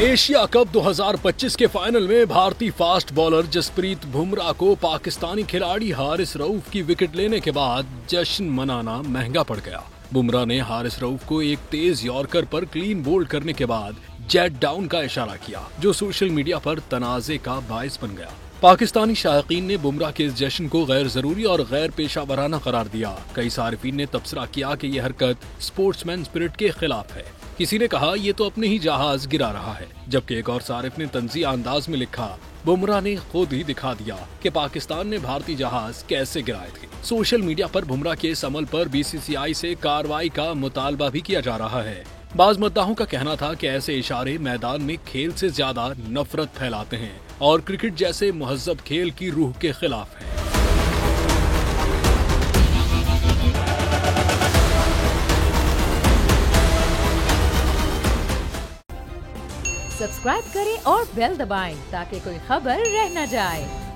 Asia cup 2025 के final में भारतीय फास्ट बॉलर जसप्रीत बुमराह को पाकिस्तानी खिलाड़ी हारिस रऊफ की विकेट लेने के बाद जश्न मनाना महंगा पड़ गया। बुमराह ने हारिस रऊफ को एक तेज यॉर्कर पर क्लीन बोल्ड करने के बाद जेट डाउन का इशारा किया, जो सोशल मीडिया पर तनाजे का बायस बन गया। पाकिस्तानी शायकीन ने बुमराह के इस जश्न को गैर जरूरी और गैर पेशा वराना करार दिया। कई सारिफीन ने तबसरा किया कि यह हरकत स्पोर्ट्समैन स्पिरिट के खिलाफ है। किसी ने कहा ये तो अपने ही जहाज गिरा रहा है, जबकि एक और सारिफ ने तंज़िया अंदाज में लिखा, बुमराह ने खुद ही दिखा दिया कि पाकिस्तान ने भारतीय जहाज कैसे गिराए थे। सोशल मीडिया पर बुमराह के इस अमल पर बीसीसीआई से कार्रवाई का मुतालबा भी किया जा रहा है। बाज मद्दाहों का कहना था कि ऐसे इशारे मैदान में खेल से ज्यादा नफरत फैलाते हैं और क्रिकेट जैसे मुहज्जब खेल की रूह के खिलाफ है। सब्सक्राइब करें और बेल दबाएं ताकि कोई खबर रह न जाए।